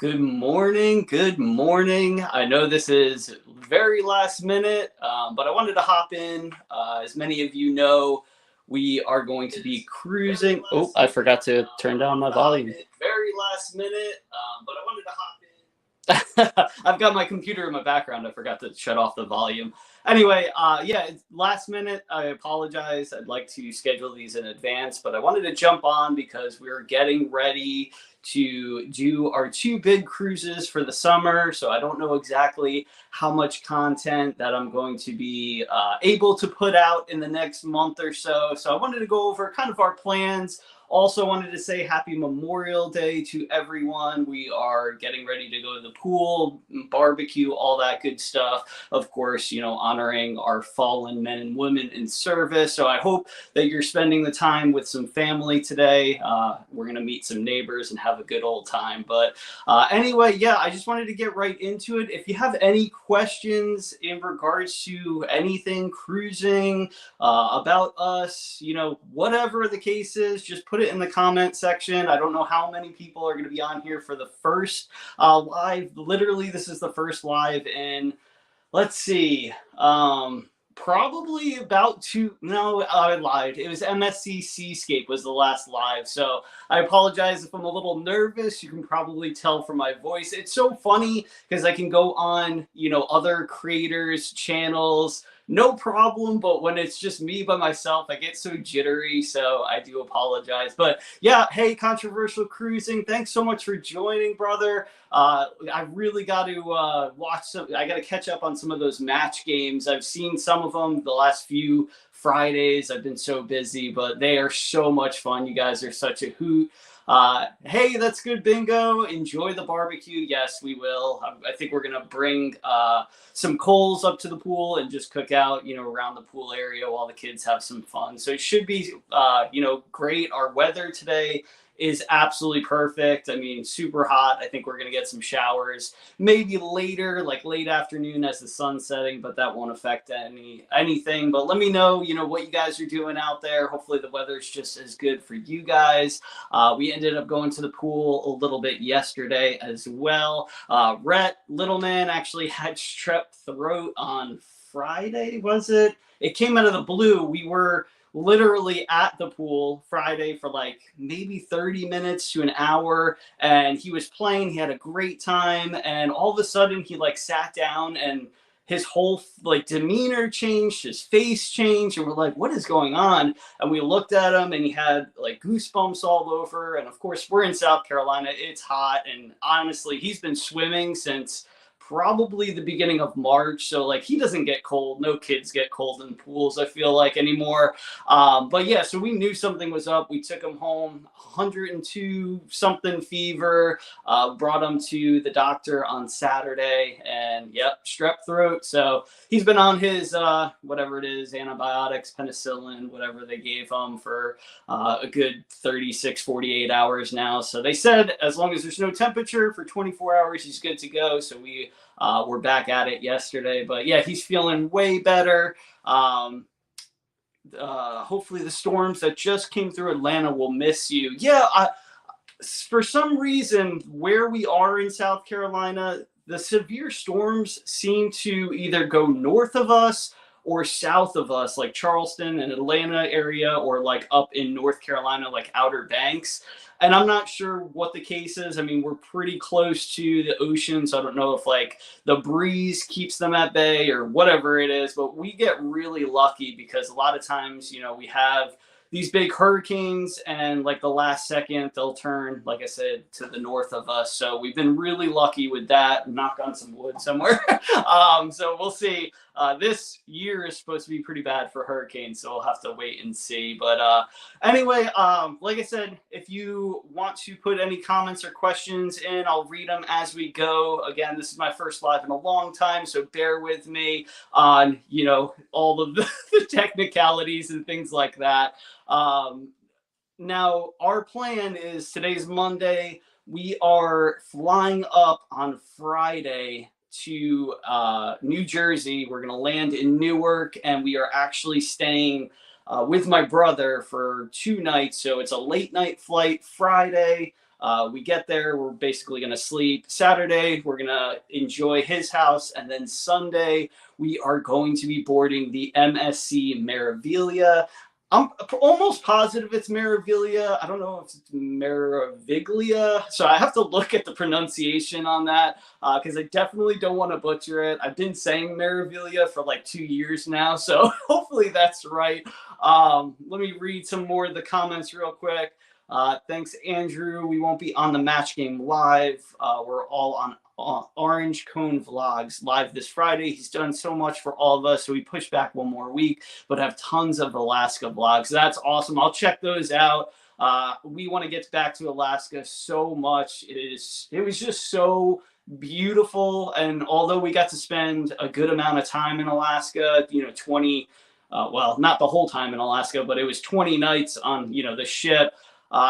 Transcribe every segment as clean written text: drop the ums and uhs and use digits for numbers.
Good morning. Good morning. I know this is very last minute, but I wanted to hop in. As many of you know, we are going to be cruising. Oh, I forgot to turn down my volume. Very last minute, but I wanted to hop in. I've got my computer in my background. I forgot to shut off the volume. Anyway, yeah, it's last minute. I apologize. I'd like to schedule these in advance, but I wanted to jump on because we're getting ready to do our two big cruises for the summer. So I don't know exactly how much content that I'm going to be able to put out in the next month or so. So I wanted to go over kind of our plans. Also wanted to say happy Memorial Day to everyone. We are getting ready to go to the pool, barbecue, all that good stuff. Of course, honoring our fallen men and women in service. So I hope that you're spending the time with some family today. We're going to meet some neighbors and have a good old time. But anyway, yeah, I just wanted to get right into it. If you have any questions in regards to anything cruising, about us, whatever the case is, just put it in the comment section. I don't know how many people are going to be on here for the first live. Literally, this is the first live in, let's see, probably about two. No, I lied. It was MSC Seascape was the last live. So I apologize if I'm a little nervous. You can probably tell from my voice. It's so funny because I can go on, other creators' channels, no problem. But when it's just me by myself, I get so jittery. So I do apologize. But yeah, hey, Controversial Cruising, thanks so much for joining, brother. I really got to watch some. I got to catch up on some of those match games. I've seen some of them the last few Fridays. I've been so busy, but they are so much fun. You guys are such a hoot. Hey, that's good, Bingo. Enjoy the barbecue. Yes, we will. I think we're gonna bring some coals up to the pool and just cook out, around the pool area while the kids have some fun. So it should be, great. Our weather today is absolutely perfect. I mean, super hot. I think we're going to get some showers maybe later, like late afternoon as the sun's setting, but that won't affect anything. But let me know, what you guys are doing out there. Hopefully the weather's just as good for you guys. We ended up going to the pool a little bit yesterday as well. Rhett, little man, actually had strep throat on Friday, was it? It came out of the blue. We were literally at the pool Friday for like maybe 30 minutes to an hour, and he was playing. He had a great time, and all of a sudden he like sat down and his whole like demeanor changed, his face changed, and we're like, what is going on? And we looked at him and he had like goosebumps all over. And of course, we're in South Carolina, it's hot, and honestly, he's been swimming since probably the beginning of March. So like he doesn't get cold. No kids get cold in pools, I feel like, anymore. But yeah, so we knew something was up. We took him home, 102 something fever, brought him to the doctor on Saturday, and yep, strep throat. So he's been on his, whatever it is, antibiotics, penicillin, whatever they gave him for a good 36, 48 hours now. So they said as long as there's no temperature for 24 hours, he's good to go. So we're back at it yesterday, but yeah, he's feeling way better. Hopefully the storms that just came through Atlanta will miss you. Yeah, for some reason, where we are in South Carolina, the severe storms seem to either go north of us or south of us, like Charleston and Atlanta area, or like up in North Carolina, like Outer Banks. And I'm not sure what the case is. I mean, we're pretty close to the ocean, so I don't know if like the breeze keeps them at bay or whatever it is, but we get really lucky because a lot of times, we have these big hurricanes, and like the last second they'll turn, like I said, to the north of us. So we've been really lucky with that. Knock on some wood somewhere. So we'll see. This year is supposed to be pretty bad for hurricanes, so we'll have to wait and see. But anyway, like I said, if you want to put any comments or questions in, I'll read them as we go. Again, this is my first live in a long time, so bear with me on, all of the technicalities and things like that. Now, our plan is today's Monday. We are flying up on Friday to New Jersey. We're going to land in Newark, and we are actually staying with my brother for 2 nights. So it's a late night flight Friday. We get there, we're basically going to sleep. Saturday, we're going to enjoy his house. And then Sunday, we are going to be boarding the MSC Meraviglia. I'm almost positive it's Meraviglia. I don't know if it's Meraviglia. So I have to look at the pronunciation on that because I definitely don't want to butcher it. I've been saying Meraviglia for like 2 years now. So hopefully that's right. Let me read some more of the comments real quick. Thanks, Andrew. We won't be on the match game live. We're all on Orange Cone Vlogs live this Friday. He's done so much for all of us, so we pushed back one more week, but have tons of Alaska vlogs. That's awesome. I'll check those out. We want to get back to Alaska so much. It was just so beautiful, and although we got to spend a good amount of time in Alaska, 20 well, not the whole time in Alaska, but it was 20 nights on the ship.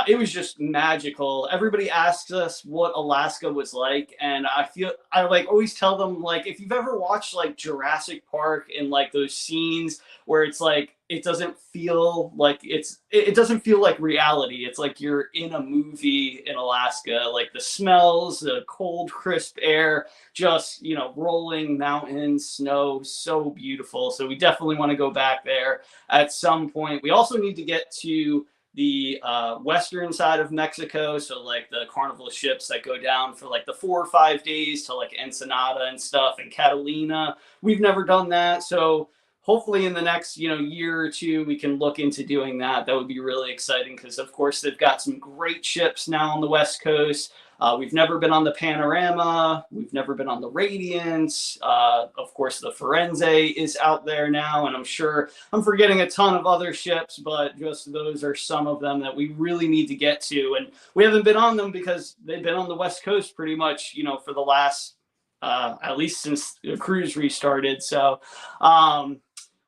It was just magical. Everybody asks us what Alaska was like, and I like always tell them, like, if you've ever watched like Jurassic Park and like those scenes where it's like it doesn't feel like it doesn't feel like reality. It's like you're in a movie in Alaska. Like the smells, the cold, crisp air, just rolling mountains, snow, so beautiful. So we definitely want to go back there at some point. We also need to get to the western side of Mexico, so like the Carnival ships that go down for like the 4 or 5 days to like Ensenada and stuff, and Catalina. We've never done that, so hopefully in the next year or two we can look into doing that. That would be really exciting because of course they've got some great ships now on the West Coast. We've never been on the Panorama. We've never been on the Radiance. Of course, the Firenze is out there now, and I'm sure I'm forgetting a ton of other ships, but just those are some of them that we really need to get to. And we haven't been on them because they've been on the West Coast pretty much, for the last, at least since the cruise restarted. So,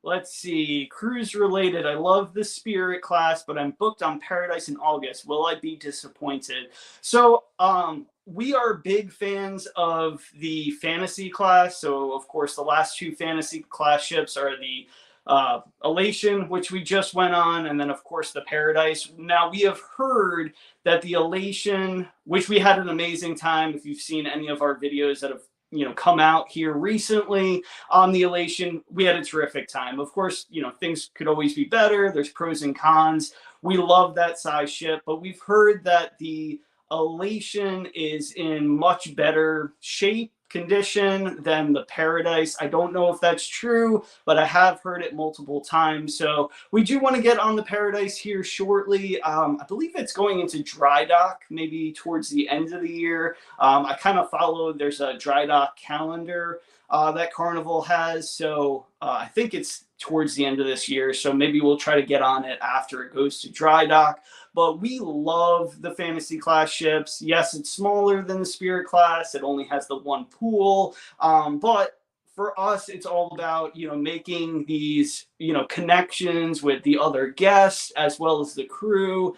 let's see, cruise related. I love the Spirit class, but I'm booked on Paradise in August. Will I be disappointed? So we are big fans of the Fantasy class. So of course, the last 2 Fantasy class ships are the Elation, which we just went on, and then of course the Paradise. Now we have heard that the Elation, which we had an amazing time. If you've seen any of our videos that have come out here recently on the Elation, we had a terrific time. Of course, things could always be better. There's pros and cons. We love that size ship, but we've heard that the Elation is in much better shape, condition than the Paradise. I don't know if that's true, but I have heard it multiple times. So we do want to get on the Paradise here shortly. I believe it's going into dry dock maybe towards the end of the year. I kind of follow, there's a dry dock calendar that Carnival has. So I think it's towards the end of this year. So maybe we'll try to get on it after it goes to dry dock. But we love the Fantasy class ships. Yes, it's smaller than the Spirit class. It only has the 1 pool. But for us, it's all about, making these, connections with the other guests as well as the crew.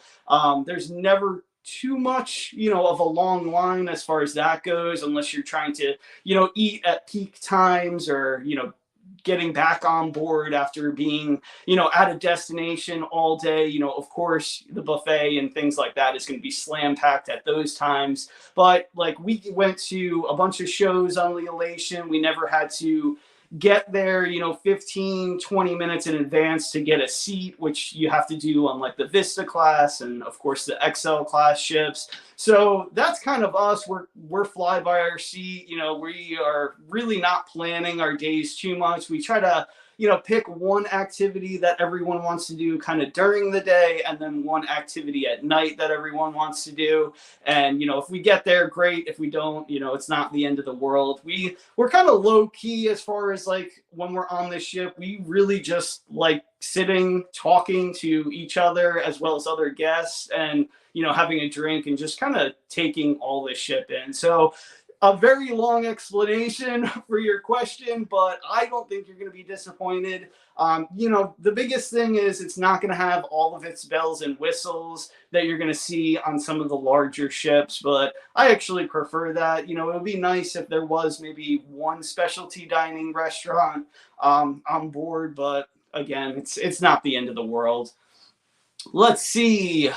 There's never too much, of a long line as far as that goes, unless you're trying to, eat at peak times or, getting back on board after being, at a destination all day. Of course, the buffet and things like that is going to be slam packed at those times. But like we went to a bunch of shows on the Elation. We never had to get there, 15, 20 minutes in advance to get a seat, which you have to do on like the Vista class and of course the XL class ships. So that's kind of us. We're fly by our seat. We are really not planning our days too much. We try to, pick one activity that everyone wants to do kind of during the day, and then one activity at night that everyone wants to do. And, if we get there, great. If we don't, it's not the end of the world. We're kind of low key as far as like when we're on this ship. We really just like sitting, talking to each other as well as other guests, and, having a drink and just kind of taking all this ship in. So a very long explanation for your question, but I don't think you're going to be disappointed. The biggest thing is it's not going to have all of its bells and whistles that you're going to see on some of the larger ships, but I actually prefer that. It would be nice if there was maybe one specialty dining restaurant on board, but again, it's not the end of the world. Let's see.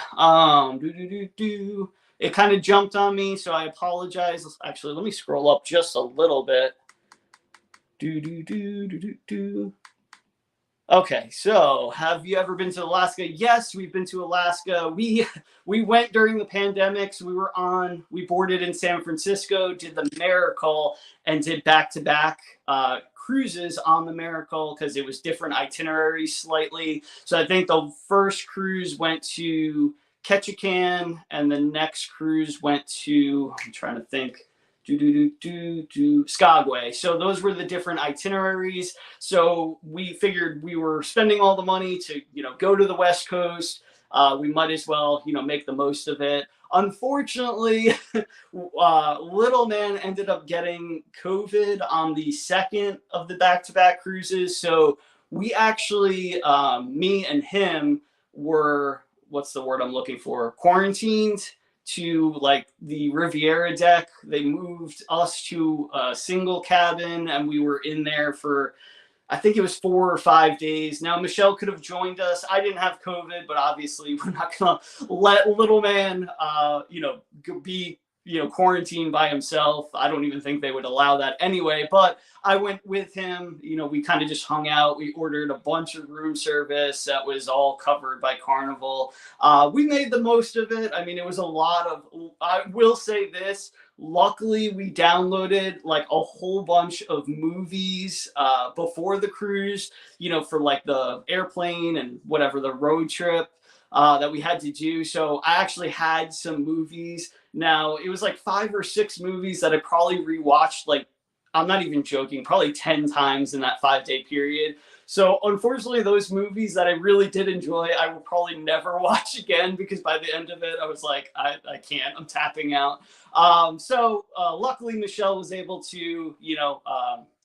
It kind of jumped on me, so I apologize. Actually, let me scroll up just a little bit. Okay, so have you ever been to Alaska? Yes, we've been to Alaska. We went during the pandemic, so we boarded in San Francisco, did the Miracle, and did back-to-back cruises on the Miracle because it was different itineraries slightly. So I think the first cruise went to Ketchikan, and the next cruise went to, I'm trying to think, Skagway. So those were the different itineraries. So we figured we were spending all the money to, go to the West Coast. We might as well, make the most of it. Unfortunately, little man ended up getting COVID on the second of the back-to-back cruises. So we actually, me and him were, what's the word I'm looking for? Quarantined to like the Riviera deck. They moved us to a single cabin and we were in there for, I think it was 4 or 5 days. Now, Michelle could have joined us. I didn't have COVID, but obviously we're not going to let little man, be, quarantined by himself. I don't even think they would allow that anyway, but I went with him. We kind of just hung out. We ordered a bunch of room service that was all covered by Carnival. We made the most of it. I mean, it was a lot of, I will say this, luckily we downloaded like a whole bunch of movies before the cruise, for like the airplane and whatever, the road trip that we had to do. So I actually had some movies. Now it was like 5 or 6 movies that I probably rewatched, like, I'm not even joking, probably 10 times in that 5-day period. So unfortunately, those movies that I really did enjoy, I will probably never watch again because by the end of it, I was like, I can't, I'm tapping out. So luckily, Michelle was able to,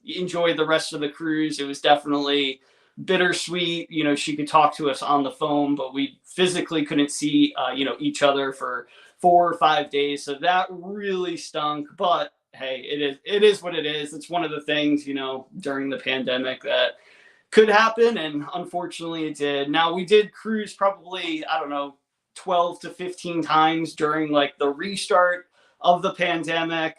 enjoy the rest of the cruise. It was definitely bittersweet. She could talk to us on the phone, but we physically couldn't see, each other for 4 or 5 days. So that really stunk. But hey, it is what it is. It's one of the things, during the pandemic that could happen, and unfortunately it did. Now, we did cruise probably, I don't know, 12 to 15 times during like the restart of the pandemic,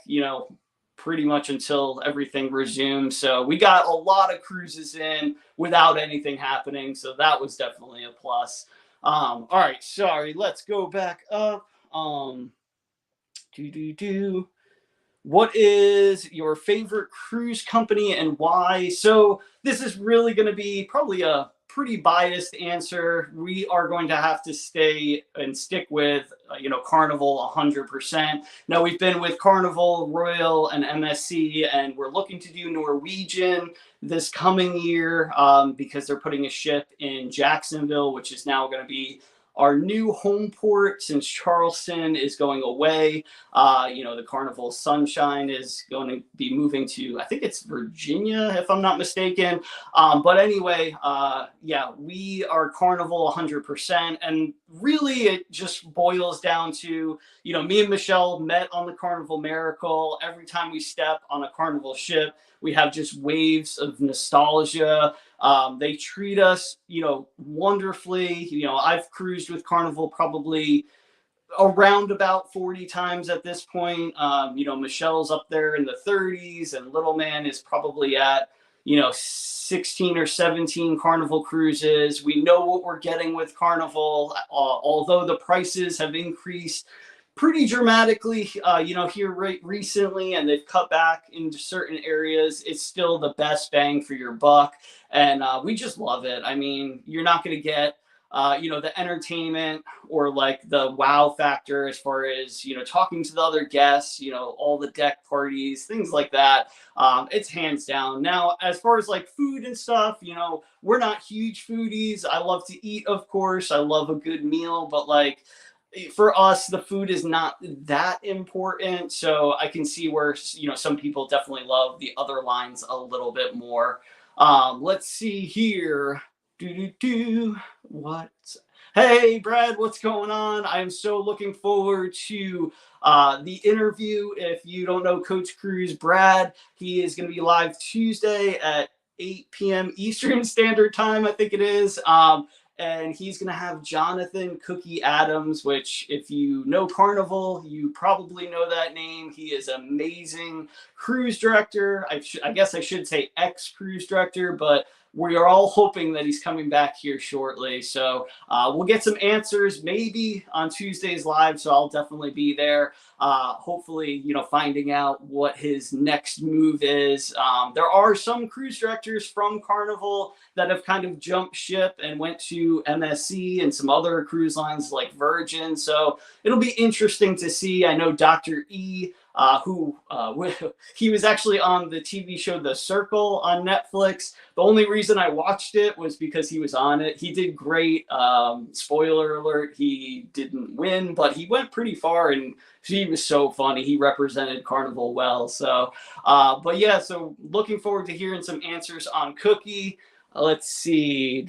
pretty much until everything resumed. So we got a lot of cruises in without anything happening. So that was definitely a plus. All right, sorry, let's go back up. What is your favorite cruise company and why? So this is really going to be probably a pretty biased answer. We are going to have to stay and stick with, Carnival 100%. Now, we've been with Carnival, Royal, and MSC, and we're looking to do Norwegian this coming year because they're putting a ship in Jacksonville, which is now going to be our new home port since Charleston is going away. The Carnival Sunshine is going to be moving to, I think it's Virginia, if I'm not mistaken. But anyway, we are Carnival 100%. And really, it just boils down to, me and Michelle met on the Carnival Miracle. Every time we step on a Carnival ship, we have just waves of nostalgia. They treat us, wonderfully. I've cruised with Carnival probably around about 40 times at this point. Michelle's up there in the 30s, and little man is probably at, 16 or 17 Carnival cruises. We know what we're getting with Carnival, although the prices have increased pretty dramatically, here recently, and they've cut back into certain areas. It's still the best bang for your buck, and we just love it. I mean, you're not going to get, the entertainment or like the wow factor as far as, talking to the other guests, all the deck parties, things like that. It's hands down. Now, as far as like food and stuff, we're not huge foodies. I love to eat, of course. I love a good meal, but like, for us, the food is not that important. So I can see where, some people definitely love the other lines a little bit more. Let's see here. What? Hey, Brad, what's going on? I am so looking forward to the interview. If you don't know Coach Cruz, Brad, he is going to be live Tuesday at 8 p.m. Eastern Standard Time, I think it is. And he's going to have Jonathan Cookie Adams, which if you know Carnival, you probably know that name. He is amazing cruise director. I guess I should say ex-cruise director, but we are all hoping that he's coming back here shortly. So we'll get some answers maybe on Tuesday's live. So I'll definitely be there. Hopefully, finding out what his next move is. There are some cruise directors from Carnival that have kind of jumped ship and went to MSC and some other cruise lines like Virgin. So it'll be interesting to see. I know Dr. E, he was actually on the TV show The Circle on Netflix. The only reason I watched it was because he was on it. He did great. Spoiler alert, he didn't win, but he went pretty far and he was so funny. He represented Carnival well. So, but yeah, so looking forward to hearing some answers on Cookie. Let's see.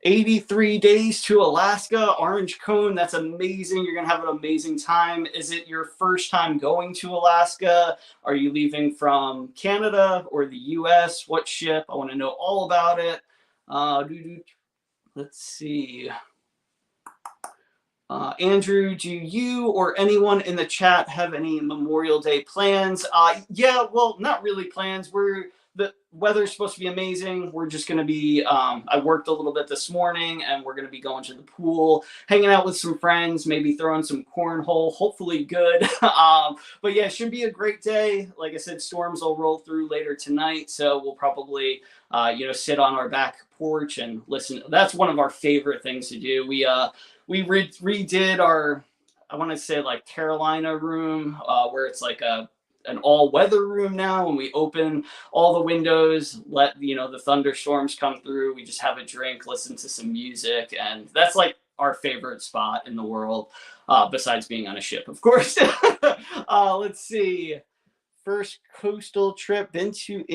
83 days to Alaska, Orange Cone. That's amazing. You're going to have an amazing time. Is it your first time going to Alaska? Are you leaving from Canada or the US? What ship? I want to know all about it. Let's see. Andrew, do you or anyone in the chat have any Memorial Day plans? Yeah, well, not really plans. The weather's supposed to be amazing. We're just going to be, I worked a little bit this morning and we're going to be going to the pool, hanging out with some friends, maybe throwing some cornhole, hopefully good. But yeah, it should be a great day. Like I said, storms will roll through later tonight. So we'll probably, sit on our back porch and listen. That's one of our favorite things to do. We redid our, I want to say like Carolina room, where it's like an all-weather room now, and we open all the windows, let the thunderstorms come through. We just have a drink, listen to some music, and that's like our favorite spot in the world, besides being on a ship, of course. Let's see. First coastal trip, been to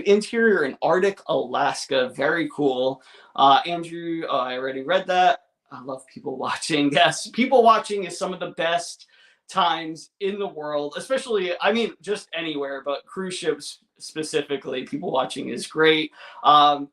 interior and Arctic Alaska. Very cool. Andrew, I already read that. I love people watching. Yes, people watching is some of the best times in the world, especially, just anywhere, but cruise ships specifically, people watching is great. And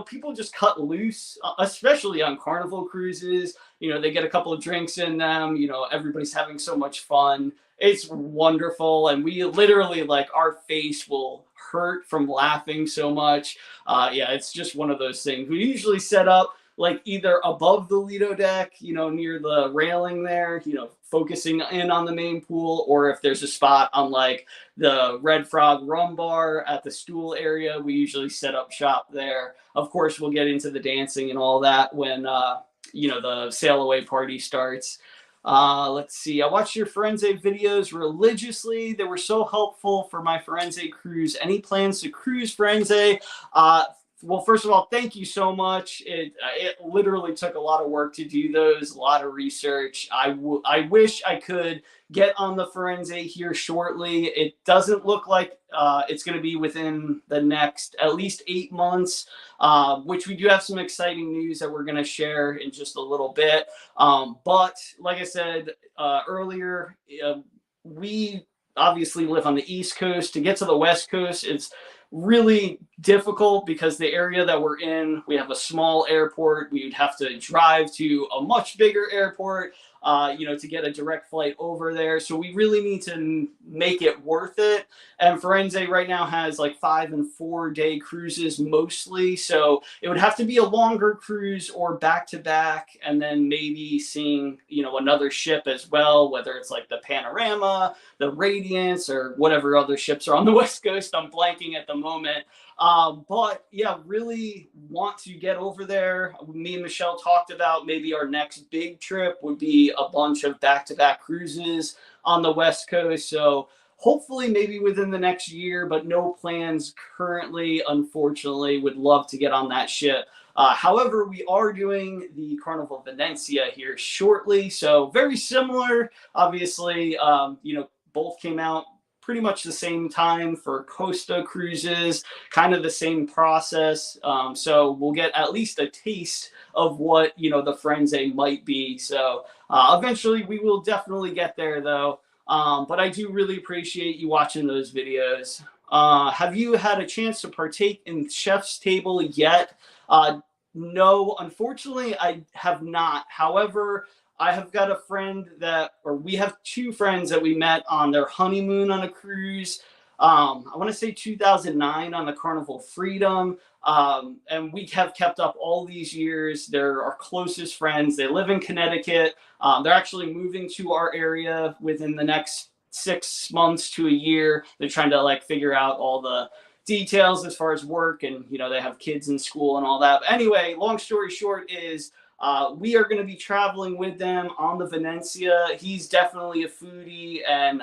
people just cut loose, especially on Carnival cruises. They get a couple of drinks in them, everybody's having so much fun. It's wonderful. And we literally, like, our face will hurt from laughing so much. Yeah, it's just one of those things. We usually set up like either above the Lido deck, near the railing there, focusing in on the main pool, or if there's a spot on like the Red Frog Rum Bar at the Stool area, we usually set up shop there. Of course, we'll get into the dancing and all that when, the sail away party starts. Let's see. I watched your Firenze videos religiously. They were so helpful for my Firenze cruise. Any plans to cruise Firenze? Well, first of all, thank you so much. It literally took a lot of work to do those, a lot of research. I wish I could get on the Firenze here shortly. It doesn't look like it's going to be within the next at least 8 months, which we do have some exciting news that we're going to share in just a little bit. But like I said earlier, we obviously live on the East Coast. To get to the West Coast, it's really difficult because the area that we're in, we have a small airport. We'd have to drive to a much bigger airport, to get a direct flight over there. So we really need to make it worth it. And Firenze right now has like 5 and 4 day cruises mostly. So it would have to be a longer cruise or back to back, and then maybe seeing, another ship as well, whether it's like the Panorama, the Radiance, or whatever other ships are on the West Coast. I'm blanking at the moment. But yeah, really want to get over there. Me and Michelle talked about maybe our next big trip would be a bunch of back-to-back cruises on the West Coast. So hopefully maybe within the next year, but no plans currently, unfortunately. Would love to get on that ship. However, we are doing the Carnival Venezia here shortly. So very similar, obviously, both came out pretty much the same time for Costa cruises, kind of the same process. So we'll get at least a taste of what, the Firenze might be. So eventually we will definitely get there though. But I do really appreciate you watching those videos. Have you had a chance to partake in Chef's Table yet? No, unfortunately, I have not. However, I have got a friend or we have two friends that we met on their honeymoon on a cruise. I want to say 2009 on the Carnival Freedom. And we have kept up all these years. They're our closest friends. They live in Connecticut. They're actually moving to our area within the next 6 months to a year. They're trying to like figure out all the details as far as work, and they have kids in school and all that. But anyway, long story short is we are going to be traveling with them on the Venetia. He's definitely a foodie, and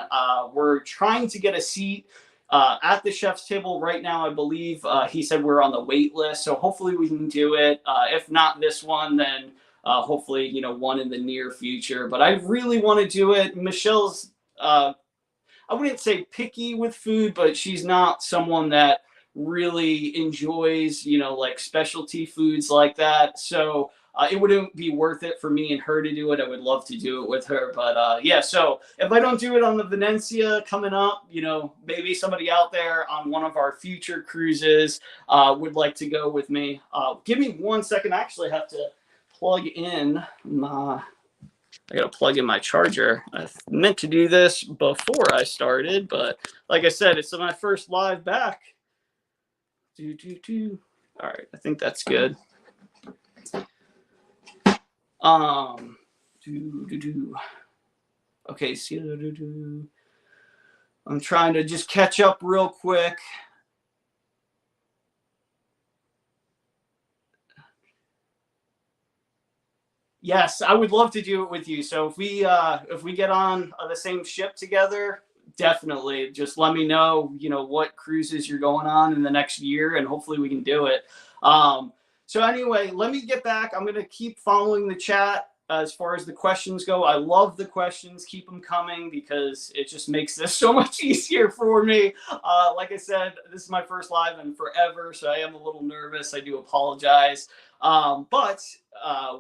we're trying to get a seat at the Chef's Table right now. I believe he said we're on the wait list, so hopefully we can do it. If not this one, then hopefully one in the near future. But I really want to do it. Michelle's I wouldn't say picky with food, but she's not someone that really enjoys, like specialty foods like that. So it wouldn't be worth it for me and her to do it. I would love to do it with her. But yeah, so if I don't do it on the Venetia coming up, maybe somebody out there on one of our future cruises would like to go with me. Give me 1 second. I actually have to plug in my... I gotta plug in my charger. I meant to do this before I started, but like I said, it's my first live back. All right, I think that's good. Okay, I'm trying to just catch up real quick. Yes, I would love to do it with you. So if we get on the same ship together, definitely just let me know, what cruises you're going on in the next year, and hopefully we can do it. So anyway, let me get back. I'm going to keep following the chat as far as the questions go. I love the questions. Keep them coming because it just makes this so much easier for me. Like I said, this is my first live in forever, so I am a little nervous. I do apologize. But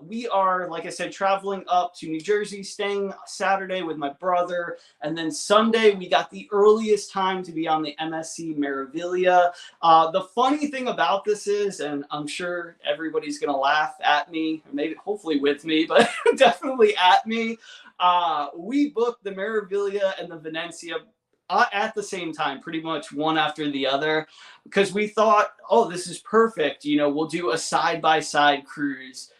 we are, like I said, traveling up to New Jersey, staying Saturday with my brother. And then Sunday, we got the earliest time to be on the MSC Meraviglia. The funny thing about this is, and I'm sure everybody's going to laugh at me, or maybe hopefully with me, but definitely at me. We booked the Meraviglia and the Venetia at the same time, pretty much one after the other, because we thought, oh, this is perfect. We'll do a side-by-side cruise.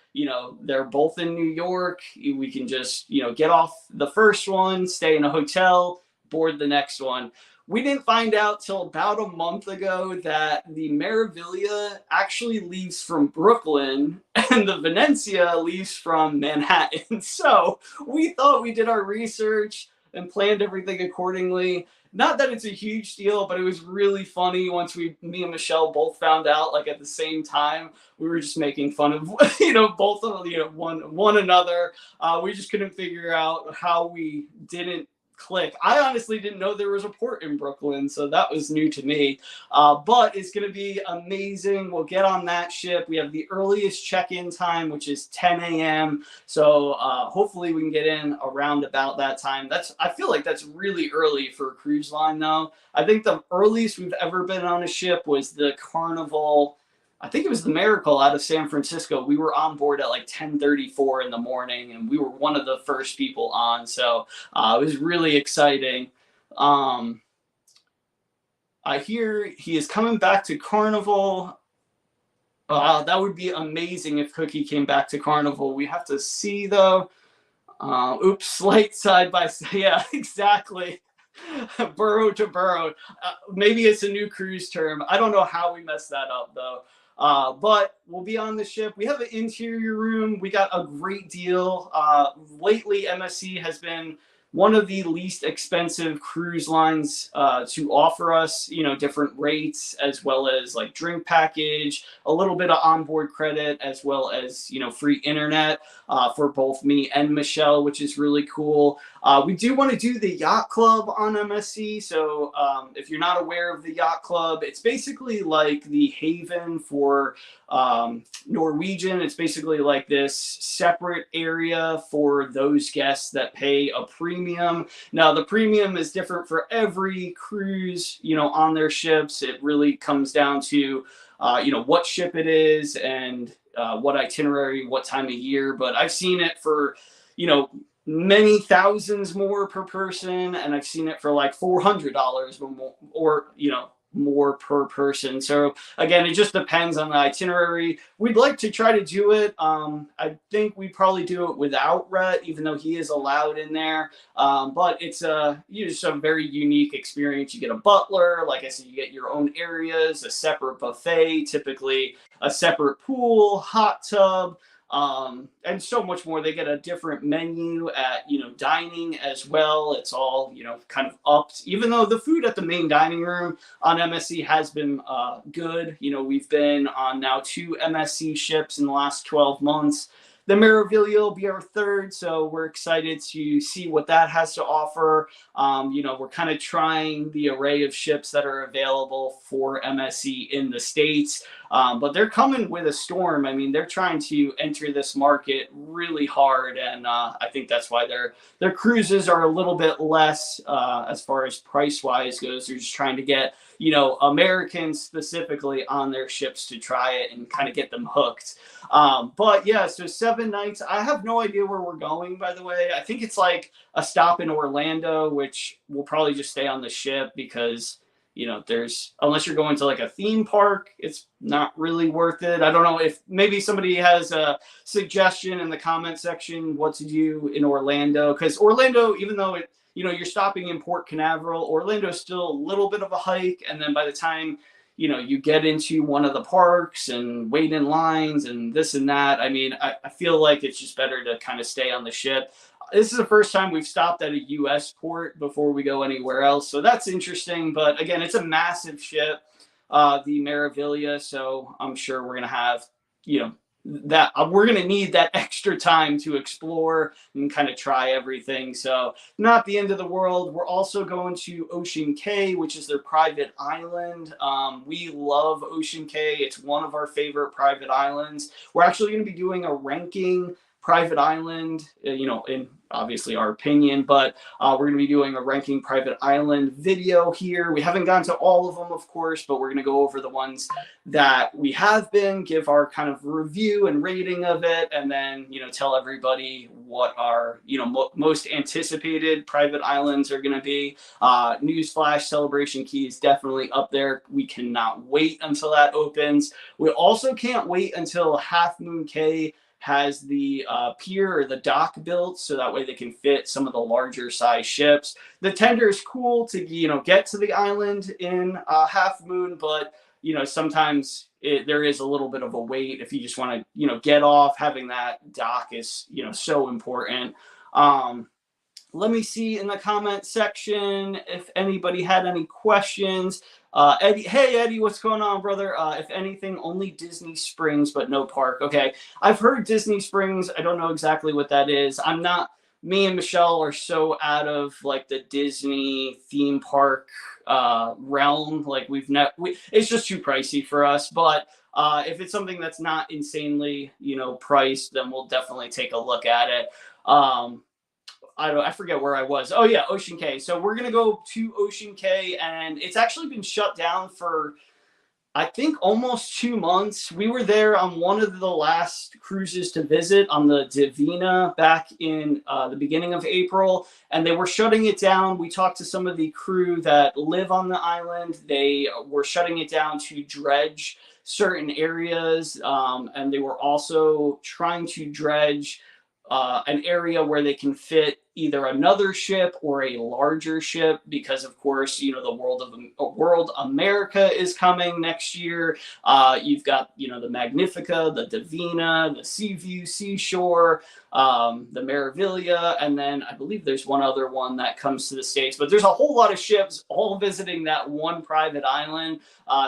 They're both in New York. We can just, get off the first one, stay in a hotel, board the next one. We didn't find out till about a month ago that the Meraviglia actually leaves from Brooklyn and the Venetia leaves from Manhattan. So we thought we did our research and planned everything accordingly. Not that it's a huge deal, but it was really funny once me and Michelle both found out, like at the same time. We were just making fun of, both of one another. We just couldn't figure out how we didn't click. I honestly didn't know there was a port in Brooklyn, so that was new to me. But it's going to be amazing. We'll get on that ship. We have the earliest check-in time, which is 10 a.m. So hopefully we can get in around about that time. I feel like that's really early for a cruise line, though. I think the earliest we've ever been on a ship was the Carnival. I think it was the Miracle out of San Francisco. We were on board at like 10:34 in the morning, and we were one of the first people on. So it was really exciting. I hear he is coming back to Carnival. That would be amazing if Cookie came back to Carnival. We have to see, though. Oops, slight side by side. Yeah, exactly. Borough to borough. Maybe it's a new cruise term. I don't know how we messed that up, though. But we'll be on the ship. We have an interior room. We got a great deal. Lately, MSC has been one of the least expensive cruise lines to offer us, different rates, as well as like drink package, a little bit of onboard credit, as well as, free internet for both me and Michelle, which is really cool. We do want to do the yacht club on MSC. So if you're not aware of the yacht club, it's basically like the haven for Norwegian. It's basically like this separate area for those guests that pay a premium. Now, the premium is different for every cruise, on their ships. It really comes down to, what ship it is and what itinerary, what time of year. But I've seen it for, many thousands more per person, and I've seen it for like $400 or more per person. So again, it just depends on the itinerary. We'd like to try to do it. I think we probably do it without Rhett, even though he is allowed in there. But it's just a very unique experience. You get a butler, like I said, you get your own areas, a separate buffet, typically a separate pool, hot tub, and so much more. They get a different menu at, dining as well. It's all, kind of upped, even though the food at the main dining room on MSC has been good. We've been on now 2 MSC ships in the last 12 months. The Meraviglia will be our 3rd, so we're excited to see what that has to offer. We're kind of trying the array of ships that are available for MSC in the States, but they're coming with a storm. I mean, they're trying to enter this market really hard, and I think that's why their cruises are a little bit less as far as price-wise goes. They're just trying to get Americans specifically on their ships to try it and kind of get them hooked. But yeah, so 7 nights. I have no idea where we're going, by the way. I think it's like a stop in Orlando, which we'll probably just stay on the ship because, unless you're going to like a theme park, it's not really worth it. I don't know if maybe somebody has a suggestion in the comment section what to do in Orlando, because Orlando, even though you're stopping in Port Canaveral, Orlando is still a little bit of a hike. And then by the time, you get into one of the parks and wait in lines and this and that, I mean, I feel like it's just better to kind of stay on the ship. This is the first time we've stopped at a U.S. port before we go anywhere else. So that's interesting. But again, it's a massive ship, the Meraviglia. So I'm sure we're going to have, that we're going to need that extra time to explore and kind of try everything. So not the end of the world. We're also going to Ocean Cay, which is their private island. We love Ocean Cay. It's one of our favorite private islands. We're actually going to be doing a ranking private island, in obviously our opinion, but we're going to be doing a ranking private island video here. We haven't gotten to all of them, of course, but we're going to go over the ones that we have been, give our kind of review and rating of it, and then, tell everybody what our, most anticipated private islands are going to be. Newsflash, Celebration Key is definitely up there. We cannot wait until that opens. We also can't wait until Half Moon Cay has the pier or the dock built, so that way they can fit some of the larger size ships. The tender is cool to get to the island in Half Moon, but sometimes there is a little bit of a wait if you just want to get off. Having that dock is so important. Let me see in the comment section if anybody had any questions. Eddie, hey Eddie, what's going on, brother? If anything, only Disney Springs, but no park. Okay, I've heard Disney Springs. I don't know exactly what that is. Me and Michelle are so out of like the Disney theme park realm. Like it's just too pricey for us. But if it's something that's not insanely priced, then we'll definitely take a look at it. I forget where I was. Oh yeah, Ocean Cay. So we're gonna go to Ocean Cay, and it's actually been shut down for, I think, almost 2 months. We were there on one of the last cruises to visit on the Divina back in the beginning of April, and they were shutting it down. We talked to some of the crew that live on the island. They were shutting it down to dredge certain areas, and they were also trying to dredge an area where they can fit either another ship or a larger ship, because of course the World America is coming next year. You've got the Magnifica, the Divina, the Seaview Seashore, the Meraviglia, and then I believe there's one other one that comes to the States. But there's a whole lot of ships all visiting that one private island,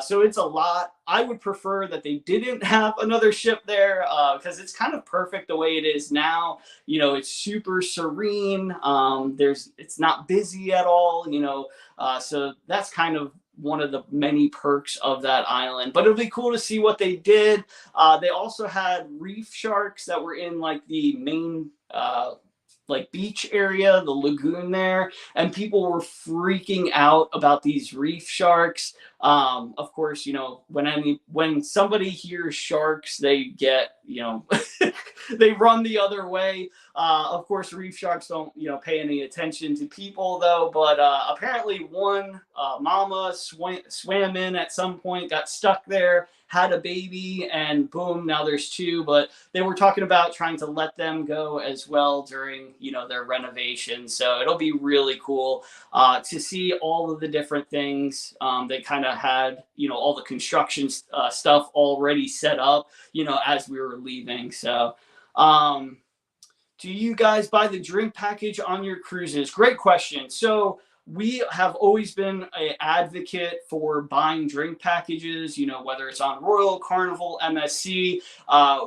so it's a lot. I would prefer that they didn't have another ship there because it's kind of perfect the way it is now. It's super serene. It's not busy at all. So that's kind of one of the many perks of that island. But it'll be cool to see what they did. They also had reef sharks that were in like the main like beach area, the lagoon there, and people were freaking out about these reef sharks. Of course, when somebody hears sharks, they get, they run the other way. Of course, reef sharks don't, pay any attention to people though. But apparently, one mama swam in at some point, got stuck there, had a baby, and boom, now there's two. But they were talking about trying to let them go as well during, their renovation. So it'll be really cool to see all of the different things. They kind of had, all the construction stuff already set up, as we were leaving. So, do you guys buy the drink package on your cruises? Great question. So we have always been an advocate for buying drink packages, whether it's on Royal, Carnival, MSC.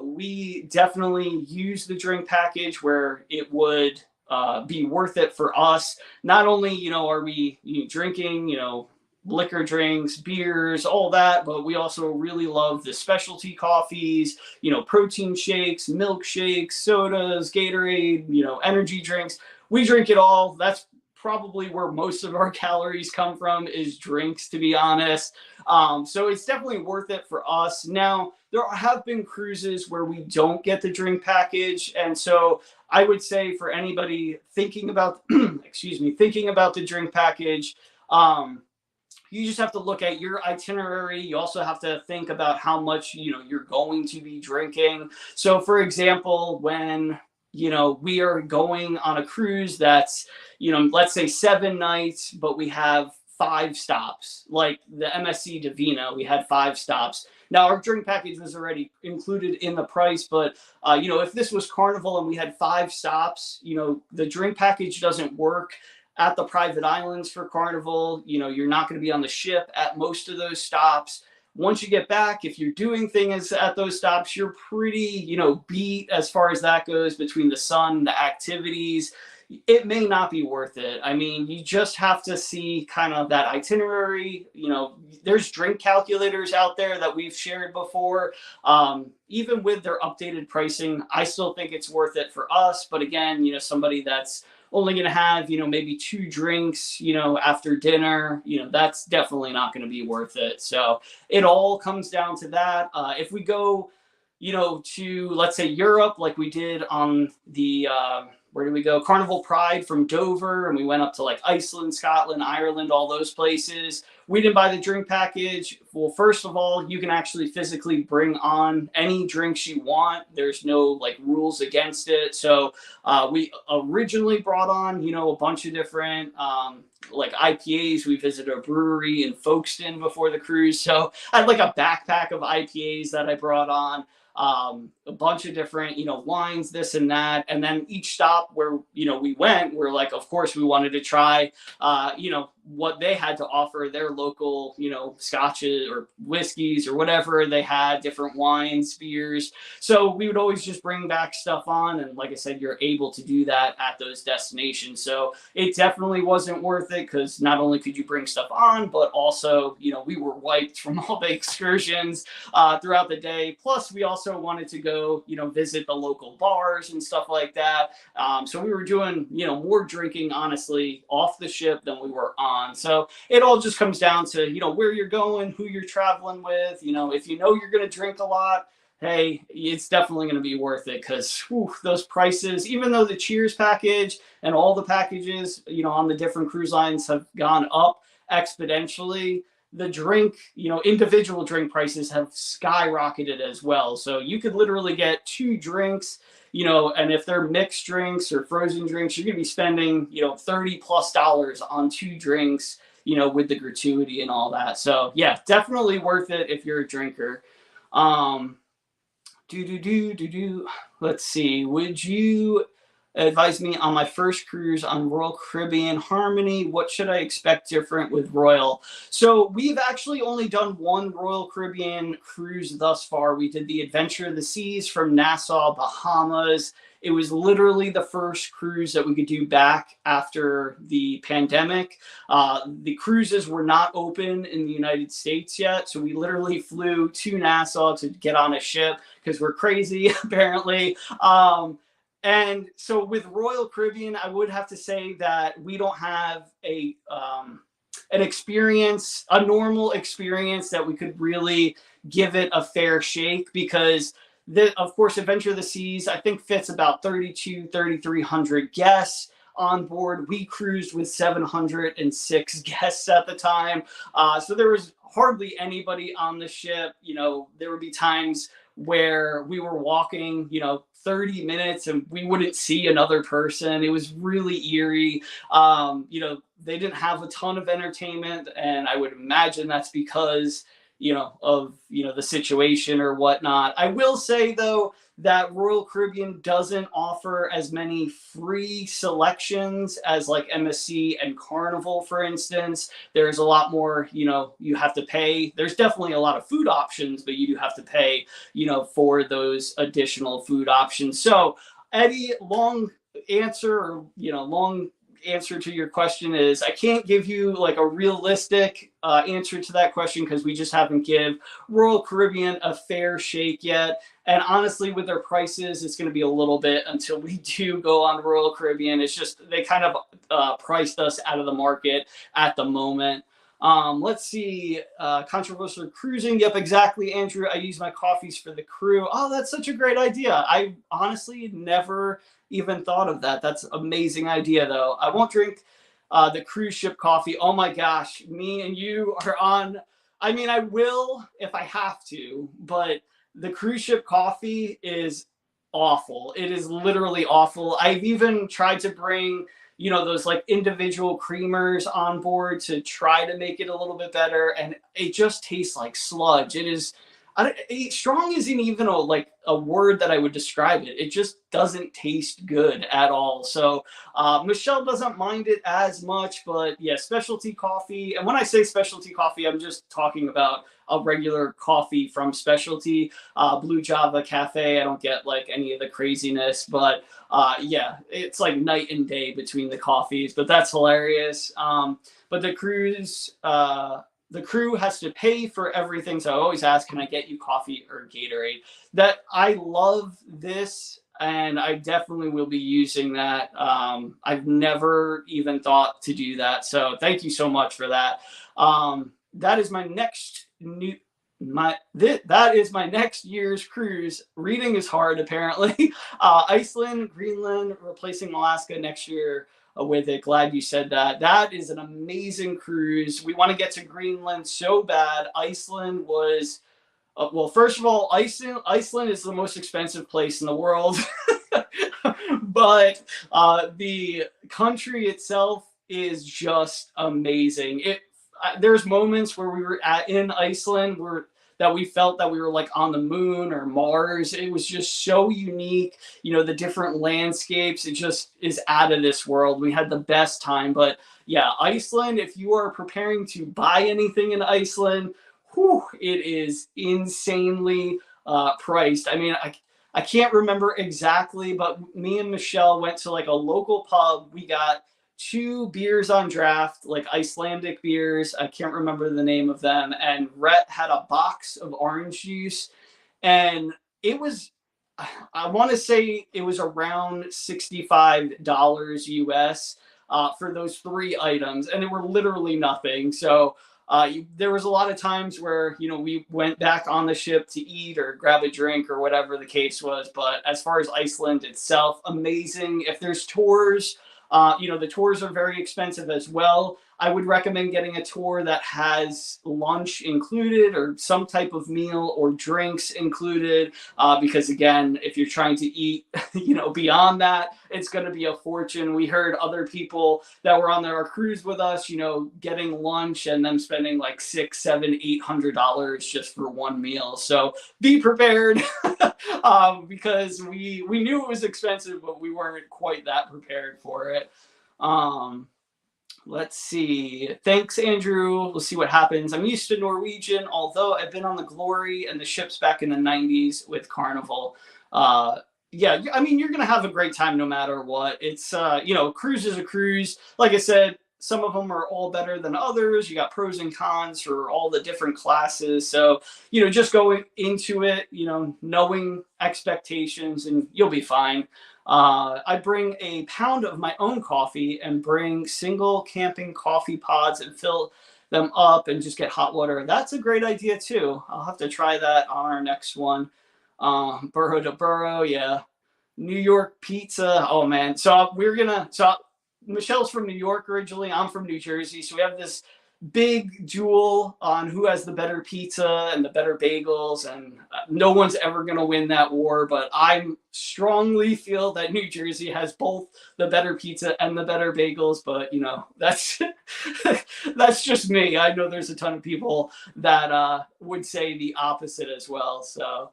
We definitely use the drink package where it would be worth it for us. Not only, are we drinking, liquor drinks, beers, all that, but we also really love the specialty coffees, protein shakes, milkshakes, sodas, Gatorade, energy drinks. We drink it all. That's probably where most of our calories come from, is drinks, to be honest. So it's definitely worth it for us. Now, there have been cruises where we don't get the drink package. And so I would say for anybody thinking about, thinking about the drink package, you just have to look at your itinerary. You also have to think about how much, you're going to be drinking. So for example, when, we are going on a cruise that's, let's say 7 nights, but we have 5 stops, like the MSC Divina, we had 5 stops. Now our drink package was already included in the price, but if this was Carnival and we had 5 stops, the drink package doesn't work at the private islands for Carnival. You're not going to be on the ship at most of those stops. Once you get back, if you're doing things at those stops, you're pretty, beat as far as that goes between the sun, the activities. It may not be worth it. I mean, you just have to see kind of that itinerary. There's drink calculators out there that we've shared before. Even with their updated pricing, I still think it's worth it for us. But again, somebody that's only going to have, maybe 2 drinks, after dinner, that's definitely not going to be worth it. So it all comes down to that. If we go, to, let's say, Europe, like we did on the, where did we go? Carnival Pride from Dover, and we went up to like Iceland, Scotland, Ireland, all those places. We didn't buy the drink package. Well, first of all, you can actually physically bring on any drinks you want. There's no like rules against it. So we originally brought on, a bunch of different like IPAs. We visited a brewery in Folkestone before the cruise. So I had like a backpack of IPAs that I brought on. A bunch of different, wines, this and that. And then each stop where, we went, we're like, of course we wanted to try, what they had to offer, their local, scotches or whiskeys or whatever they had, different wines, beers. So we would always just bring back stuff on. And like I said, you're able to do that at those destinations. So it definitely wasn't worth it because not only could you bring stuff on, but also, we were wiped from all the excursions throughout the day. Plus we also wanted to go, visit the local bars and stuff like that. So we were doing, more drinking, honestly, off the ship than we were on. So it all just comes down to, where you're going, who you're traveling with. If you're going to drink a lot, hey, it's definitely going to be worth it because those prices, even though the Cheers package and all the packages, on the different cruise lines have gone up exponentially, the drink, individual drink prices have skyrocketed as well. So you could literally get 2 drinks, and if they're mixed drinks or frozen drinks, you're going to be spending, $30+ on 2 drinks, with the gratuity and all that. So yeah, definitely worth it if you're a drinker. Let's see. Would you advise me on my first cruise on Royal Caribbean Harmony. What should I expect different with Royal? So we've actually only done one Royal Caribbean cruise thus far. We did the Adventure of the Seas from Nassau, Bahamas. It was literally the first cruise that we could do back after the pandemic. The cruises were not open in the United States yet, so we literally flew to Nassau to get on a ship because we're crazy, apparently. And so with Royal Caribbean, I would have to say that we don't have an experience, a normal experience that we could really give it a fair shake, because of course, Adventure of the Seas, I think fits about 3,300 guests on board. We cruised with 706 guests at the time. So there was hardly anybody on the ship. There would be times where we were walking, 30 minutes and we wouldn't see another person. It was really eerie. They didn't have a ton of entertainment, and I would imagine that's because of the situation or whatnot. I will say though that Royal Caribbean doesn't offer as many free selections as like MSC and Carnival, for instance. There's a lot more, you have to pay. There's definitely a lot of food options, but you do have to pay, for those additional food options. So Eddie, long answer to your question is I can't give you like a realistic answer to that question, because we just haven't give Royal Caribbean a fair shake yet. And honestly, with their prices, it's going to be a little bit until we do go on Royal Caribbean. It's just they kind of priced us out of the market at the moment. Let's see. Controversial cruising. Yep, exactly, Andrew. I use my coffees for the crew. Oh, that's such a great idea. I honestly never even thought of that. That's an amazing idea, though. I won't drink the cruise ship coffee. Oh my gosh, me and you are on. I mean, I will if I have to, but the cruise ship coffee is awful. It is literally awful. I've even tried to bring those like individual creamers on board to try to make it a little bit better, and it just tastes like sludge. It is strong isn't even a word that I would describe it. It just doesn't taste good at all. So Michelle doesn't mind it as much, but yeah, specialty coffee. And when I say specialty coffee, I'm just talking about a regular coffee from Specialty, Blue Java Cafe. I don't get like any of the craziness, but yeah, it's like night and day between the coffees, but that's hilarious. But the crew has to pay for everything. So I always ask, can I get you coffee or Gatorade? That I love this, and I definitely will be using that. I've never even thought to do that. So thank you so much for that. That is my next that is my next year's cruise. Reading is hard, apparently. Iceland, Greenland, replacing Alaska next year with it. Glad you said that. That is an amazing cruise. We want to get to Greenland so bad. Iceland was, well, first of all, Iceland is the most expensive place in the world. But the country itself is just amazing. There's moments where we were in Iceland that we felt that we were like on the moon or Mars. It was just so unique. The different landscapes, it just is out of this world. We had the best time. But yeah, Iceland, if you are preparing to buy anything in Iceland, it is insanely priced. I mean, I can't remember exactly, but me and Michelle went to like a local pub. We got 2 beers on draft, like Icelandic beers. I can't remember the name of them. And Rhett had a box of orange juice. And it was, I want to say it was around $65 US for those 3 items. And they were literally nothing. So there was a lot of times where, we went back on the ship to eat or grab a drink or whatever the case was. But as far as Iceland itself, amazing. If there's tours, the tours are very expensive as well. I would recommend getting a tour that has lunch included or some type of meal or drinks included, because again, if you're trying to eat, beyond that, it's going to be a fortune. We heard other people that were on our cruise with us, getting lunch and then spending like $600, $700, $800 just for one meal. So be prepared, because we knew it was expensive, but we weren't quite that prepared for it. Let's see. Thanks, Andrew. We'll see what happens. I'm used to Norwegian, although I've been on the Glory and the ships back in the 90s with Carnival. Yeah, I mean, you're going to have a great time no matter what. It's, cruise is a cruise. Like I said, some of them are all better than others. You got pros and cons for all the different classes. So, just going into it, knowing expectations, and you'll be fine. I bring a pound of my own coffee and bring single camping coffee pods and fill them up and just get hot water. That's a great idea too. I'll have to try that on our next one. Borough to borough, yeah. New York pizza. Oh man. So Michelle's from New York originally. I'm from New Jersey. So we have this big duel on who has the better pizza and the better bagels, and no one's ever going to win that war, but I strongly feel that New Jersey has both the better pizza and the better bagels. But that's that's just me. I know there's a ton of people that would say the opposite as well. So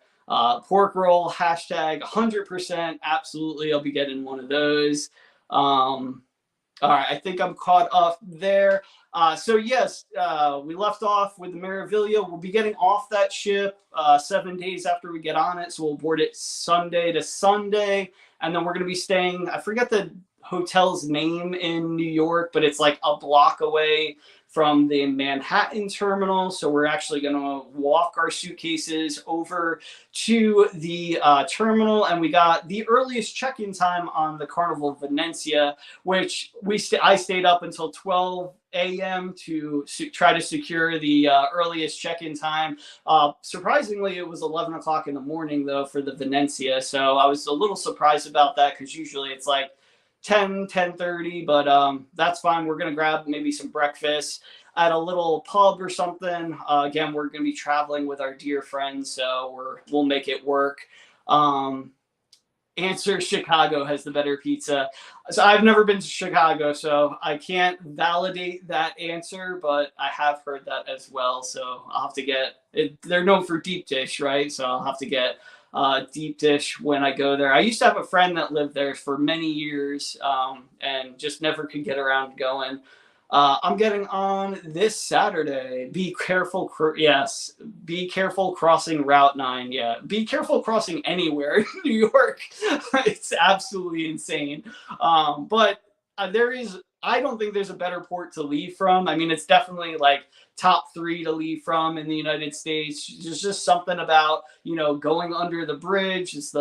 pork roll, hashtag 100%, absolutely, I'll be getting one of those. All right, I think I'm caught up there. So yes, we left off with the Meraviglia. We'll be getting off that ship 7 days after we get on it. So we'll board it Sunday to Sunday. And then we're going to be staying, I forget the hotel's name in New York, but it's like a block away from the Manhattan terminal. So we're actually going to walk our suitcases over to the terminal. And we got the earliest check-in time on the Carnival Venezia, which I stayed up until 12 a.m. to try to secure the earliest check-in time. Surprisingly, it was 11 o'clock in the morning, though, for the Venezia. So I was a little surprised about that, because usually it's like 10:30, but that's fine. We're going to grab maybe some breakfast at a little pub or something. Again, we're going to be traveling with our dear friends, so we'll make it work. Answer: Chicago has the better pizza. So I've never been to Chicago, so I can't validate that answer, but I have heard that as well. So I'll have to get it. They're known for deep dish, right? So I'll have to get deep dish when I go there. I used to have a friend that lived there for many years, and just never could get around going. I'm getting on this Saturday. Be careful. Yes. Be careful crossing Route 9. Yeah. Be careful crossing anywhere in New York. It's absolutely insane. But I don't think there's a better port to leave from. I mean, it's definitely like top 3 to leave from in the United States. There's just something about, going under the bridge. It's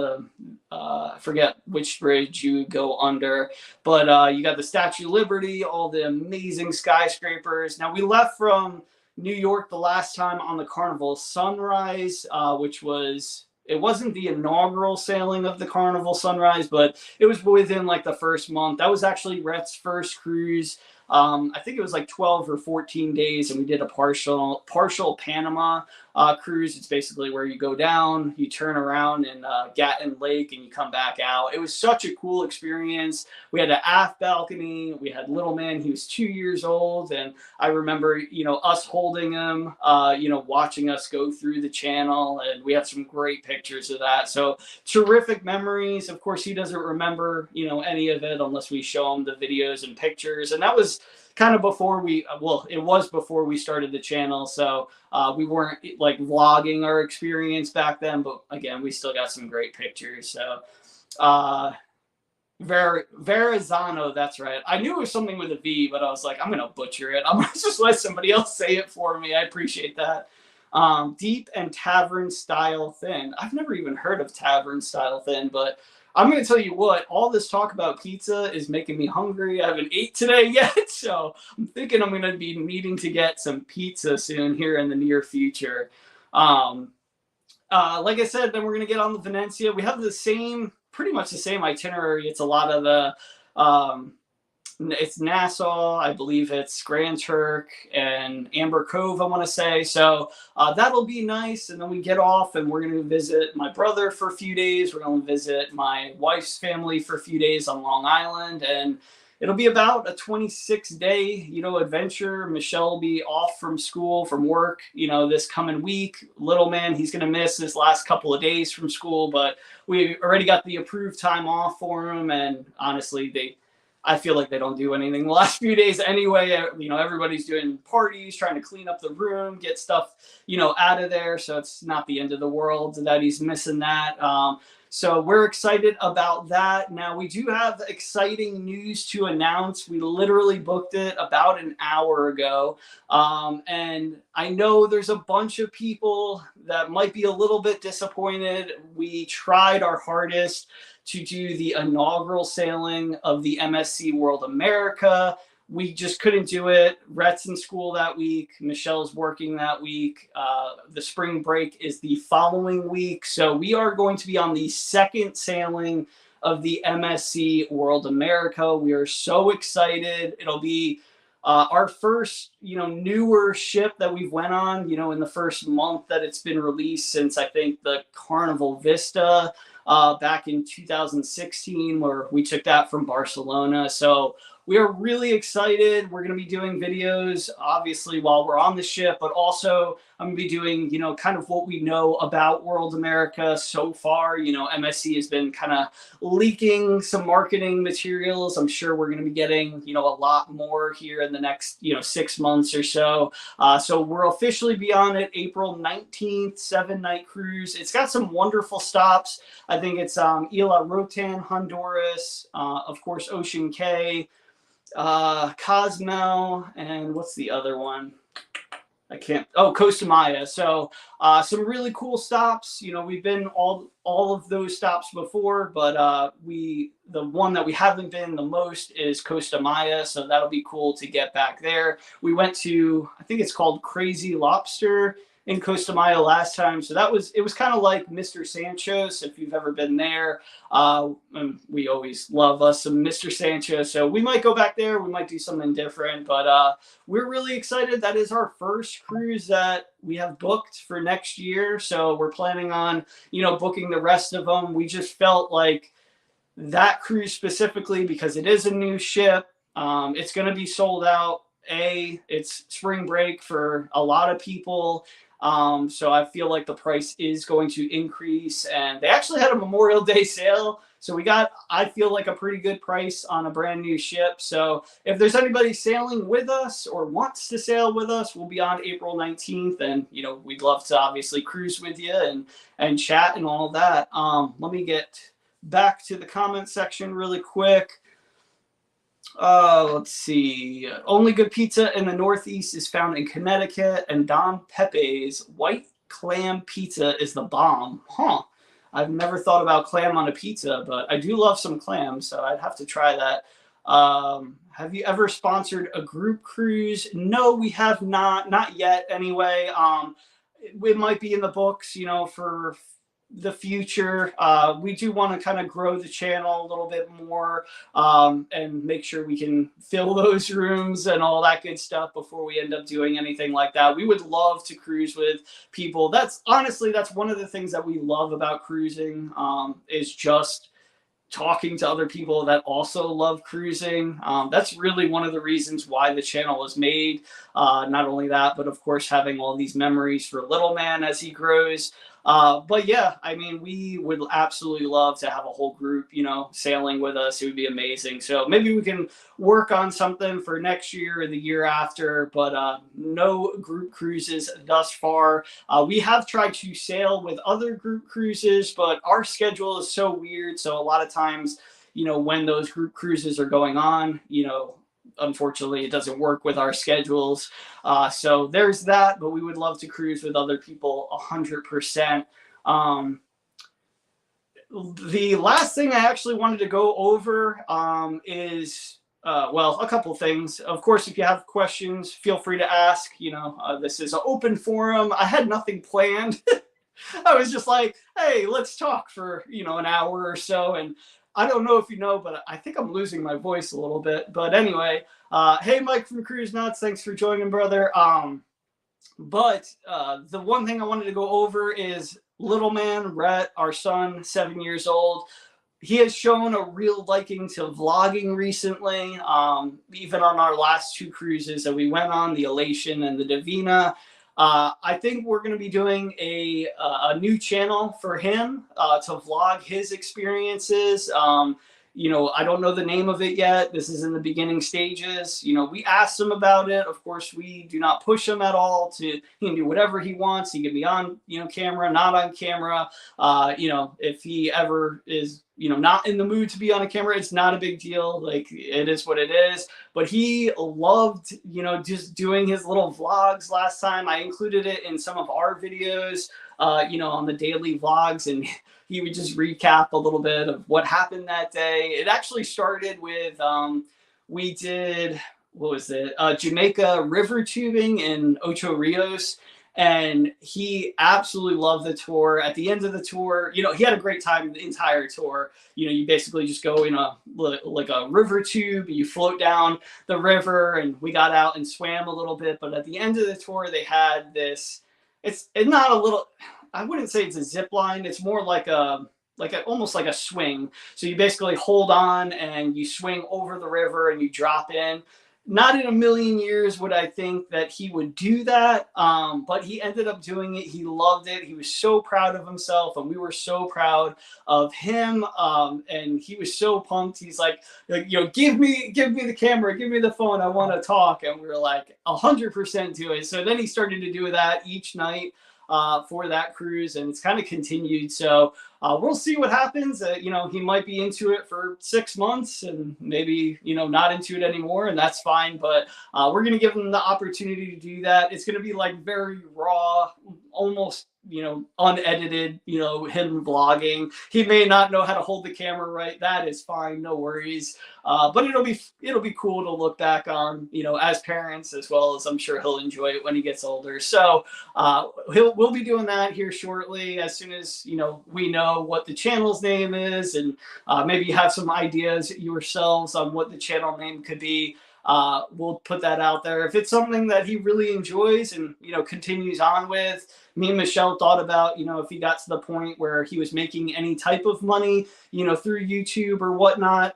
I forget which bridge you go under, but you got the Statue of Liberty, all the amazing skyscrapers. Now, we left from New York the last time on the Carnival Sunrise, which it wasn't the inaugural sailing of the Carnival Sunrise, but it was within like the first month. That was actually Rhett's first cruise. I think it was like 12 or 14 days, and we did a partial Panama cruise. It's basically where you go down, you turn around in Gatun Lake, and you come back out. It was such a cool experience. We had an aft balcony. We had little man. He was 2 years old, and I remember, us holding him, watching us go through the channel, and we have some great pictures of that. So terrific memories. Of course, he doesn't remember, any of it unless we show him the videos and pictures, and that was kind of before it was before we started the channel. So we weren't like vlogging our experience back then, but again, we still got some great pictures. So Verrazano, that's right. I knew it was something with a V, but I was like, I'm going to butcher it. I'm going to just let somebody else say it for me. I appreciate that. Deep and tavern style thin. I've never even heard of tavern style thin, but I'm going to tell you what, all this talk about pizza is making me hungry. I haven't ate today yet, so I'm thinking I'm going to be needing to get some pizza soon here in the near future. Like I said, then we're going to get on the Venezia. We have pretty much the same itinerary. It's a lot of the it's Nassau, I believe it's Grand Turk and Amber Cove, I want to say. So that'll be nice. And then we get off and we're going to visit my brother for a few days. We're going to visit my wife's family for a few days on Long Island. And it'll be about a 26-day, adventure. Michelle will be off from school, from work, this coming week. Little man, he's going to miss his last couple of days from school, but we already got the approved time off for him. And honestly, I feel like they don't do anything the last few days anyway. Everybody's doing parties, trying to clean up the room, get stuff, out of there. So it's not the end of the world that he's missing that. So we're excited about that. Now, we do have exciting news to announce. We literally booked it about an hour ago. And I know there's a bunch of people that might be a little bit disappointed. We tried our hardest to do the inaugural sailing of the MSC World America. We just couldn't do it. Rhett's in school that week. Michelle's working that week. The spring break is the following week. So we are going to be on the second sailing of the MSC World America. We are so excited. It'll be our first, newer ship that we've went on, in the first month that it's been released since, I think, the Carnival Vista back in 2016, where we took that from Barcelona. So we are really excited. We're going to be doing videos, obviously, while we're on the ship, but also I'm going to be doing, kind of what we know about World America so far. MSC has been kind of leaking some marketing materials. I'm sure we're going to be getting, a lot more here in the next, 6 months or so. So we're officially be on it April 19th, 7-night cruise. It's got some wonderful stops. I think it's Isla Rotan, Honduras, of course, Ocean Cay, Cozumel, and what's the other one? Costa Maya. So some really cool stops. We've been all of those stops before, but the one that we haven't been the most is Costa Maya. So that'll be cool to get back there. We went to, I think it's called Crazy Lobster in Costa Maya last time. So it was kind of like Mr. Sancho's, if you've ever been there. And we always love us some Mr. Sancho. So we might go back there. We might do something different, but we're really excited. That is our first cruise that we have booked for next year. So we're planning on, booking the rest of them. We just felt like that cruise specifically, because it is a new ship, it's going to be sold out. It's spring break for a lot of people. So I feel like the price is going to increase, and they actually had a Memorial Day sale. So we got, I feel like, a pretty good price on a brand new ship. So if there's anybody sailing with us or wants to sail with us, we'll be on April 19th. And, we'd love to obviously cruise with you and chat and all that. Let me get back to the comment section really quick. Let's see. Only good pizza in the Northeast is found in Connecticut, and Don Pepe's white clam pizza is the bomb. Huh. I've never thought about clam on a pizza, but I do love some clam, so I'd have to try that. Have you ever sponsored a group cruise? No, we have not yet anyway. It might be in the books, for the future. We do want to kind of grow the channel a little bit more, and make sure we can fill those rooms and all that good stuff before we end up doing anything like that. We would love to cruise with people. That's one of the things that we love about cruising, is just talking to other people that also love cruising. That's really one of the reasons why the channel was made. Not only that, but of course having all these memories for little man as he grows. But yeah, I mean, we would absolutely love to have a whole group, sailing with us. It would be amazing. So maybe we can work on something for next year or the year after, but no group cruises thus far. We have tried to sail with other group cruises, but our schedule is so weird. So a lot of times, when those group cruises are going on, unfortunately, it doesn't work with our schedules. So there's that, but we would love to cruise with other people 100%. The last thing I actually wanted to go over is, a couple things. Of course, if you have questions, feel free to ask. This is an open forum. I had nothing planned. I was just like, hey, let's talk for, an hour or so. And I don't know if you know, but I think I'm losing my voice a little bit. But anyway, hey, Mike from Cruise Nuts, thanks for joining, brother. But the one thing I wanted to go over is little man Rhett, our son, 7 years old. He has shown a real liking to vlogging recently. Even on our last two cruises that we went on, the Elation and the Divina. I think we're going to be doing a new channel for him to vlog his experiences. I don't know the name of it yet. This is in the beginning stages. We asked him about it. Of course, we do not push him at all to, he can do whatever he wants. He can be on, camera, not on camera. If he ever is, not in the mood to be on a camera, it's not a big deal. Like, it is what it is. But he loved, just doing his little vlogs last time. I included it in some of our videos, on the daily vlogs, and he would just recap a little bit of what happened that day. It actually started with, we did, what was it? Jamaica river tubing in Ocho Rios. And he absolutely loved the tour. At the end of the tour, he had a great time the entire tour. You basically just go in a river tube, you float down the river, and we got out and swam a little bit. But at the end of the tour, they had this, it's not a little, I wouldn't say it's a zip line. It's more like almost like a swing. So you basically hold on and you swing over the river and you drop in. Not in a million years would I think that he would do that, but he ended up doing it. He loved it. He was so proud of himself, and we were so proud of him. And he was so pumped. He's like, give me the camera, give me the phone. I want to talk. And we were like, 100% do it. So then he started to do that each night for that cruise, and it's kind of continued. So we'll see what happens. He might be into it for 6 months and maybe, not into it anymore, and that's fine. But we're going to give him the opportunity to do that. It's going to be like very raw, almost, unedited, him vlogging. He may not know how to hold the camera right. That is fine. No worries. But it'll be cool to look back on, as parents, as well as I'm sure he'll enjoy it when he gets older. So we'll be doing that here shortly, as soon as, we know what the channel's name is, and maybe you have some ideas yourselves on what the channel name could be. We'll put that out there. If it's something that he really enjoys and, continues on with, me and Michelle thought about, if he got to the point where he was making any type of money, through YouTube or whatnot,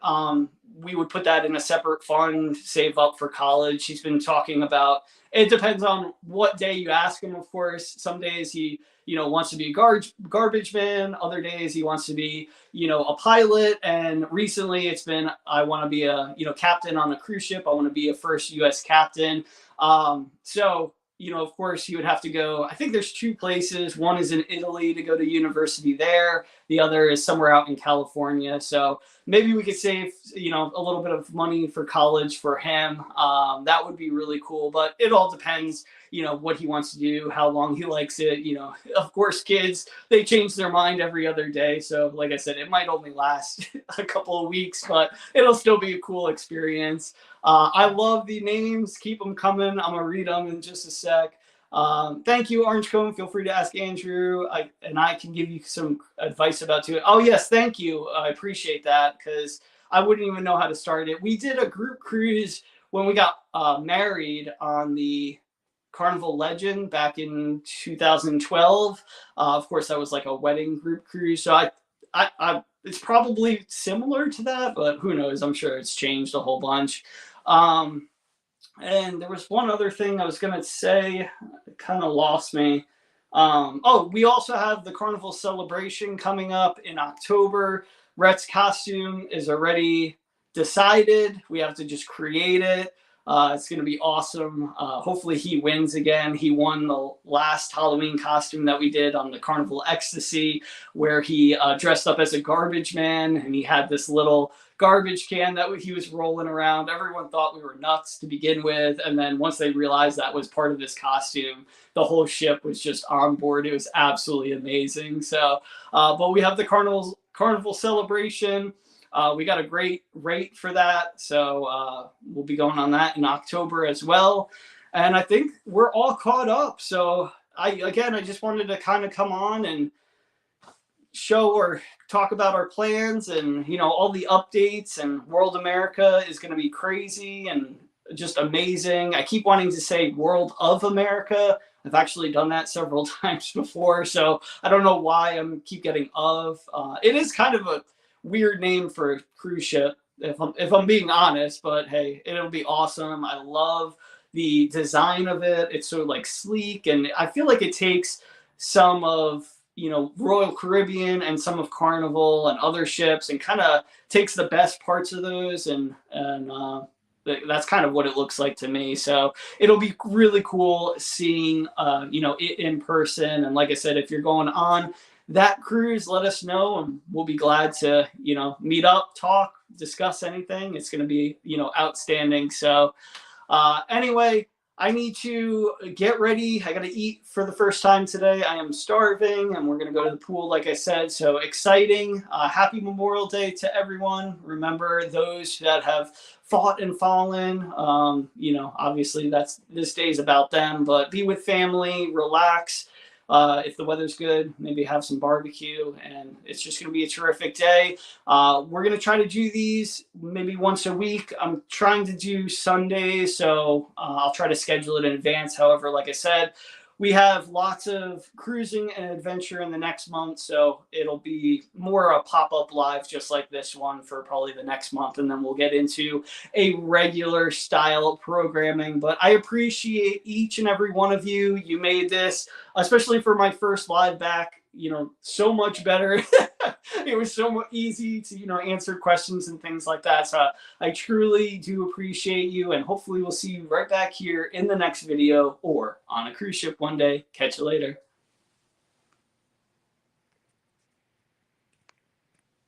we would put that in a separate fund, save up for college. He's been talking about, it depends on what day you ask him, of course. Some days he, wants to be a garbage man. Other days he wants to be, a pilot. And recently it's been, I want to be a, captain on a cruise ship. I want to be a first U.S. captain. So, of course, he would have to go. I think there's two places. One is in Italy to go to university there. The other is somewhere out in California. So maybe we could save, a little bit of money for college for him. That would be really cool. But it all depends, what he wants to do, how long he likes it. Of course, kids, they change their mind every other day. So like I said, it might only last a couple of weeks, but it'll still be a cool experience. I love the names. Keep them coming. I'm going to read them in just a sec. Thank you, Orange Cone. Feel free to ask Andrew, and I can give you some advice about it. Oh, yes, thank you. I appreciate that, because I wouldn't even know how to start it. We did a group cruise when we got married on the Carnival Legend back in 2012. Of course, that was like a wedding group cruise. So I it's probably similar to that, but who knows? I'm sure it's changed a whole bunch. And there was one other thing I was going to say, it kind of lost me. We also have the Carnival Celebration coming up in October. Rhett's costume is already decided. We have to just create it. It's going to be awesome. Hopefully he wins again. He won the last Halloween costume that we did on the Carnival Ecstasy, where he dressed up as a garbage man, and he had this little garbage can that he was rolling around. Everyone thought we were nuts to begin with, and then once they realized that was part of his costume, the whole ship was just on board. It was absolutely amazing. So, but we have the Carnival Celebration. We got a great rate for that, so we'll be going on that in October as well. And I think we're all caught up. So I just wanted to kind of come on and show or talk about our plans and, you know, all the updates. And World America is going to be crazy and just amazing. I keep wanting to say World of America. I've actually done that several times before, so I don't know why I'm keep getting of. It is kind of a weird name for a cruise ship, if I'm being honest. But hey, it'll be awesome. I love the design of it. It's so like sleek, and I feel like it takes some of, you know, Royal Caribbean and some of Carnival and other ships and kind of takes the best parts of those, and that's kind of what it looks like to me. So it'll be really cool seeing, you know, it in person. And like I said, if you're going on that cruise, let us know, and we'll be glad to, you know, meet up, talk, discuss anything. It's going to be, you know, outstanding. So anyway, I need to get ready. I got to eat for the first time today. I am starving, and we're going to go to the pool, like I said. So exciting. Happy Memorial Day to everyone. Remember those that have fought and fallen. You know, obviously this day is about them, but be with family, relax. If the weather's good, maybe have some barbecue, and it's just going to be a terrific day. We're going to try to do these maybe once a week. I'm trying to do Sundays, so I'll try to schedule it in advance. However, like I said, we have lots of cruising and adventure in the next month, so it'll be more a pop-up live just like this one for probably the next month, and then we'll get into a regular style programming. But I appreciate each and every one of you. You made this, especially for my first live back, you know, so much better. It was so easy to, you know, answer questions and things like that. So I truly do appreciate you, and hopefully we'll see you right back here in the next video or on a cruise ship one day. Catch you later.